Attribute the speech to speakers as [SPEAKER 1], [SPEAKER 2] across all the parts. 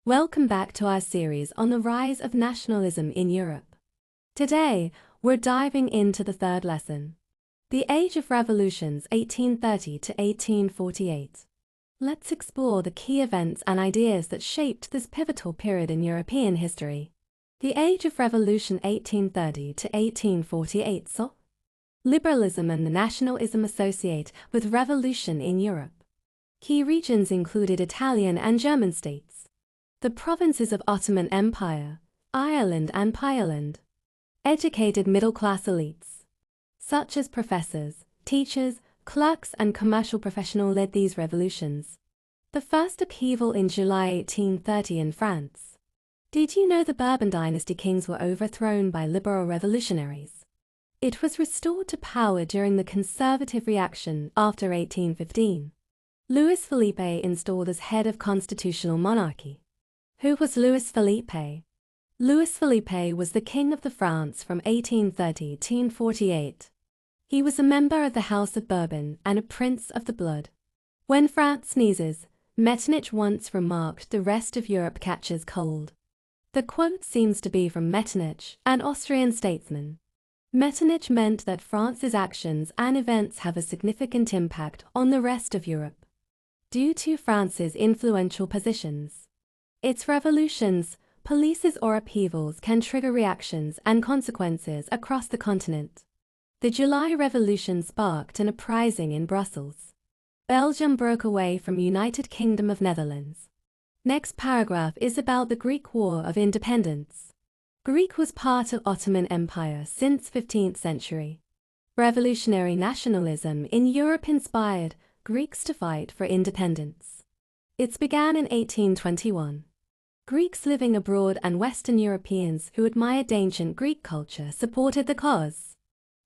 [SPEAKER 1] Welcome back to our series on the rise of nationalism in Europe. Today, we're diving into the third lesson, the Age of Revolutions 1830 to 1848. Let's explore the key events and ideas that shaped this pivotal period in European history. The Age of Revolution 1830 to 1848 saw liberalism and nationalism associate with revolution in Europe. Key regions included Italian and German states, the provinces of Ottoman Empire, Ireland and Poland. Educated middle-class elites, such as professors, teachers, clerks and commercial professionals led these revolutions. The first upheaval in July 1830 in France. Did you know the Bourbon dynasty kings were overthrown by liberal revolutionaries? It was restored to power during the conservative reaction after 1815. Louis Philippe installed as head of constitutional monarchy. Who was Louis Philippe? Louis Philippe was the king of France from 1830 to 1848. He was a member of the House of Bourbon and a prince of the blood. When France sneezes, Metternich once remarked, the rest of Europe catches cold. The quote seems to be from Metternich, an Austrian statesman. Metternich meant that France's actions and events have a significant impact on the rest of Europe due to France's influential positions. Its revolutions, policies or upheavals can trigger reactions and consequences across the continent. The July Revolution sparked an uprising in Brussels. Belgium broke away from United Kingdom of Netherlands. Next paragraph is about the Greek War of Independence. Greece was part of Ottoman Empire since 15th century. Revolutionary nationalism in Europe inspired Greeks to fight for independence. It began in 1821. Greeks living abroad and Western Europeans who admired ancient Greek culture supported the cause.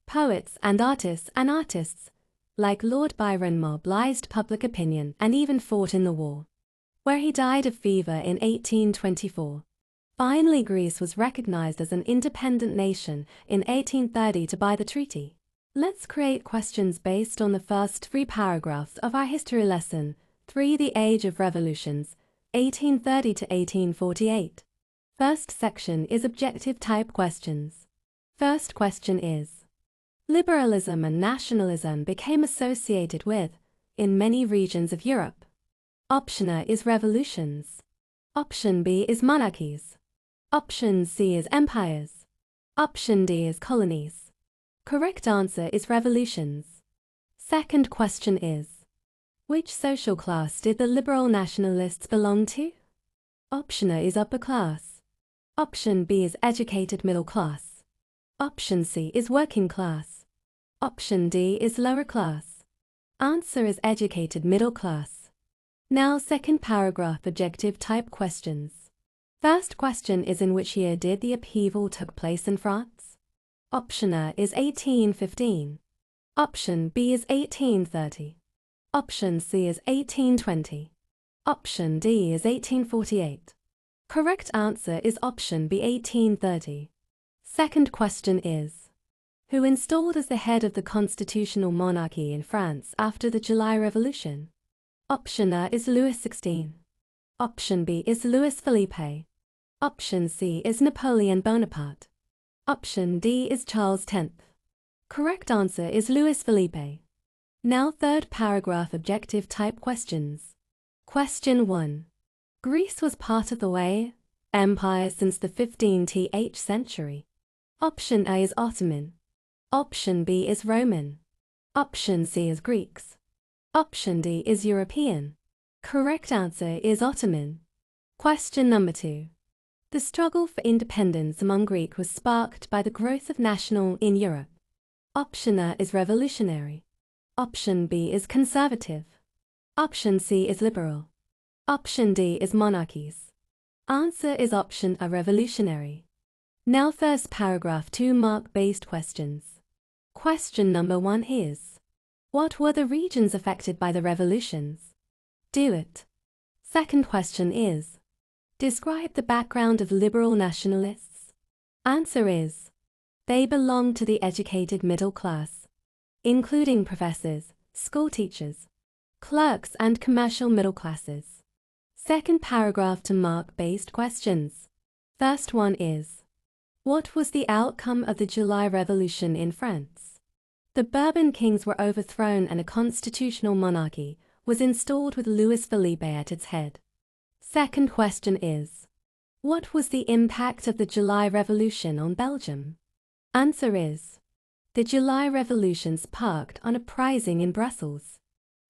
[SPEAKER 1] Poets and artists, like Lord Byron, mobilized public opinion and even fought in the war, where he died of fever in 1824. Finally, Greece was recognized as an independent nation in 1830 by the treaty. Let's create questions based on the first three paragraphs of our history lesson 3. The Age of Revolutions, 1830 to 1848. First section is objective type questions. First question is: liberalism and nationalism became associated with, in many regions of Europe. Option A is revolutions. Option B is monarchies. Option C is empires. Option D is colonies. Correct answer is revolutions. Second question is: which social class did the liberal nationalists belong to? Option A is upper class. Option B is educated middle class. Option C is working class. Option D is lower class. Answer is educated middle class. Now second paragraph objective type questions. First question is: in which year did the upheaval took place in France? Option A is 1815. Option B is 1830. Option C is 1820. Option D is 1848. Correct answer is option B, 1830. Second question is: who installed as the head of the constitutional monarchy in France after the July Revolution? Option A is Louis XVI. Option B is Louis Philippe. Option C is Napoleon Bonaparte. Option D is Charles X. Correct answer is Louis Philippe. Now third paragraph objective type questions. Question 1. Greece was part of the Empire since the 15th century. Option A is Ottoman. Option B is Roman. Option C is Greeks. Option D is European. Correct answer is Ottoman. Question number 2. The struggle for independence among Greeks was sparked by the growth of national in Europe. Option A is revolutionary. Option B is conservative. Option C is liberal. Option D is monarchies. Answer is option A, revolutionary. Now first paragraph 2 mark-based questions. Question number 1 is: what were the regions affected by the revolutions? Do it. Second question is: describe the background of liberal nationalists. Answer is: they belong to the educated middle class, including professors, school teachers, clerks and commercial middle classes. Second paragraph to mark-based questions. First one is, what was the outcome of the July Revolution in France? The Bourbon kings were overthrown and a constitutional monarchy was installed with Louis Philippe at its head. Second question is, what was the impact of the July Revolution on Belgium? Answer is, the July Revolution sparked an uprising in Brussels,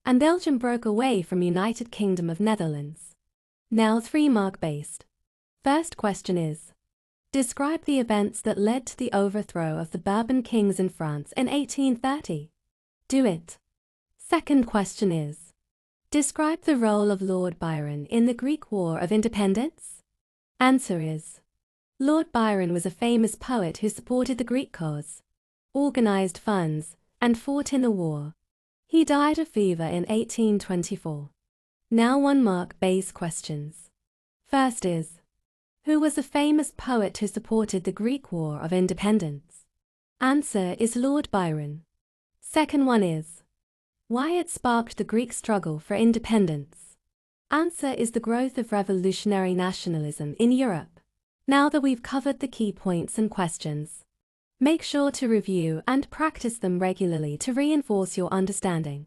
[SPEAKER 1] and Belgium broke away from United Kingdom of Netherlands. Now 3 mark-based. First question is, describe the events that led to the overthrow of the Bourbon kings in France in 1830. Do it. Second question is, describe the role of Lord Byron in the Greek War of Independence. Answer is, Lord Byron was a famous poet who supported the Greek cause, organized funds, and fought in the war. He died of fever in 1824. Now 1 mark-based questions. First is, who was a famous poet who supported the Greek War of Independence? Answer is Lord Byron. Second one is, why it sparked the Greek struggle for independence? Answer is the growth of revolutionary nationalism in Europe. Now that we've covered the key points and questions, make sure to review and practice them regularly to reinforce your understanding.